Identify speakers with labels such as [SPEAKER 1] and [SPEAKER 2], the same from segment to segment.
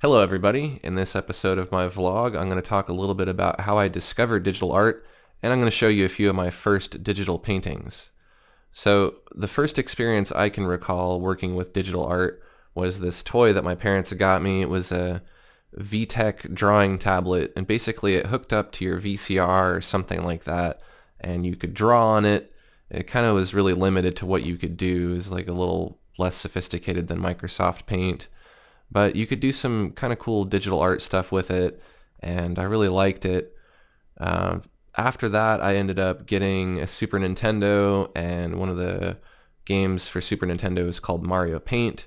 [SPEAKER 1] Hello everybody. In this episode of my vlog, I'm going to talk a little bit about how I discovered digital art, and I'm going to show you a few of my first digital paintings. So the first experience I can recall working with digital art was this toy that my parents had got me. It was a VTech drawing tablet, and basically it hooked up to your VCR or something like that, and you could draw on it. It kind of was really limited to what you could do. It was like a little less sophisticated than Microsoft Paint. But you could do some kind of cool digital art stuff with it, and I really liked it. Uh, After that, I ended up getting a Super Nintendo, and one of the games for Super Nintendo is called Mario Paint.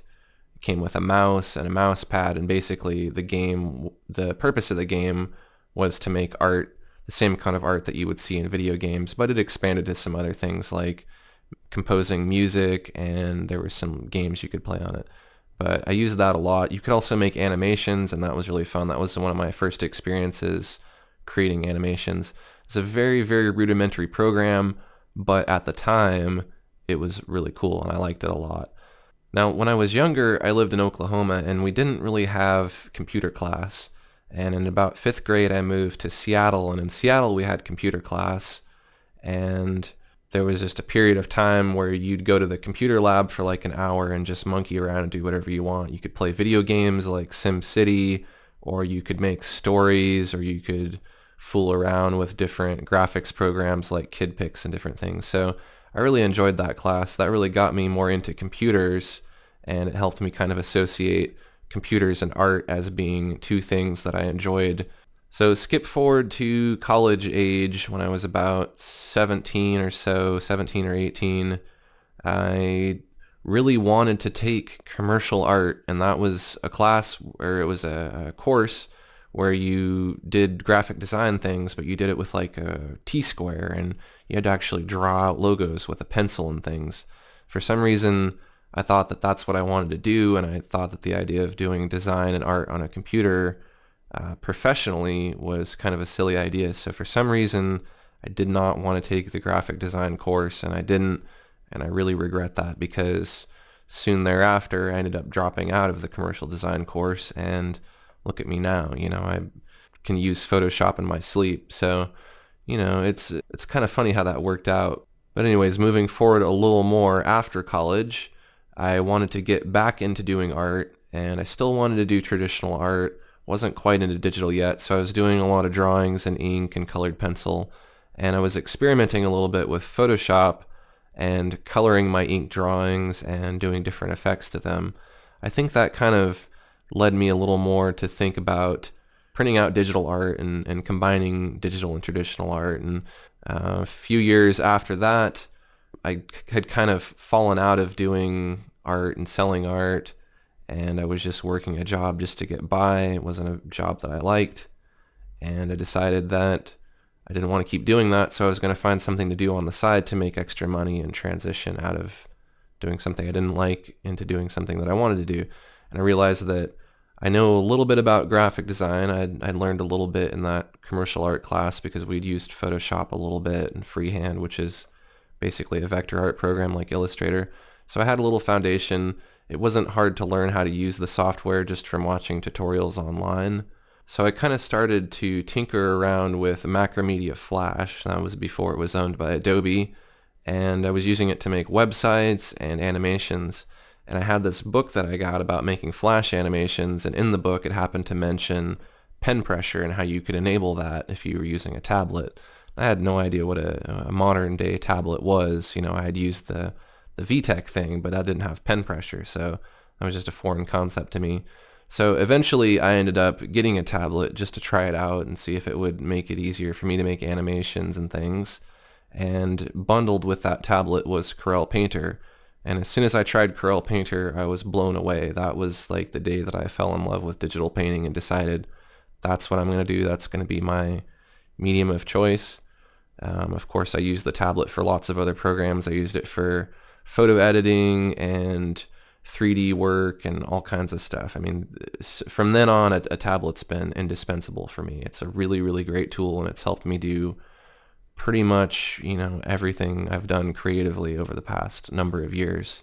[SPEAKER 1] It came with a mouse and a mouse pad, and basically the purpose of the game was to make art, the same kind of art that you would see in video games, but it expanded to some other things like composing music, and there were some games you could play on it. But I used that a lot. You could also make animations, and that was really fun. That was one of my first experiences creating animations. It's a very, very rudimentary program, but at the time, it was really cool, and I liked it a lot. Now, when I was younger, I lived in Oklahoma, and we didn't really have computer class. And in about fifth grade, I moved to Seattle, and in Seattle, we had computer class. And there was just a period of time where you'd go to the computer lab for like an hour and just monkey around and do whatever you want. You could play video games like SimCity, or you could make stories, or you could fool around with different graphics programs like KidPix and different things. So I really enjoyed that class. That really got me more into computers, and it helped me kind of associate computers and art as being two things that I enjoyed. So skip forward to college age when I was about 17 or so, 17 or 18. I really wanted to take commercial art, and that was a class, or it was a course where you did graphic design things, but you did it with like a T-square, and you had to actually draw out logos with a pencil and things. For some reason, I thought that that's what I wanted to do, and I thought that the idea of doing design and art on a computer professionally was kind of a silly idea. So for some reason, I did not want to take the graphic design course, and I didn't, and I really regret that because soon thereafter, I ended up dropping out of the commercial design course, and look at me now. I can use Photoshop in my sleep. So, it's kind of funny how that worked out. But anyways, moving forward a little more after college, I wanted to get back into doing art, and I still wanted to do traditional art. Wasn't quite into digital yet, so I was doing a lot of drawings in ink and colored pencil, and I was experimenting a little bit with Photoshop and coloring my ink drawings and doing different effects to them. I think that kind of led me a little more to think about printing out digital art and combining digital and traditional art. And a few years after that, I had kind of fallen out of doing art and selling art, and I was just working a job just to get by. It wasn't a job that I liked, and I decided that I didn't want to keep doing that, so I was going to find something to do on the side to make extra money and transition out of doing something I didn't like into doing something that I wanted to do. And I realized that I know a little bit about graphic design. I'd learned a little bit in that commercial art class because we'd used Photoshop a little bit and freehand, which is basically a vector art program like Illustrator. So I had a little foundation. It wasn't hard to learn how to use the software just from watching tutorials online. So I kind of started to tinker around with Macromedia Flash. That was before it was owned by Adobe. And I was using it to make websites and animations. And I had this book that I got about making Flash animations. And in the book, it happened to mention pen pressure and how you could enable that if you were using a tablet. I had no idea what a modern day tablet was. I had used the VTech thing, but that didn't have pen pressure, so that was just a foreign concept to me. So eventually I ended up getting a tablet just to try it out and see if it would make it easier for me to make animations and things. And bundled with that tablet was Corel Painter. And as soon as I tried Corel Painter, I was blown away. That was like the day that I fell in love with digital painting and decided that's what I'm going to do. That's going to be my medium of choice. Of course, I used the tablet for lots of other programs. I used it for photo editing and 3D work and all kinds of stuff. I mean, from then on, a tablet's been indispensable for me. It's a really, really great tool, and it's helped me do pretty much, everything I've done creatively over the past number of years.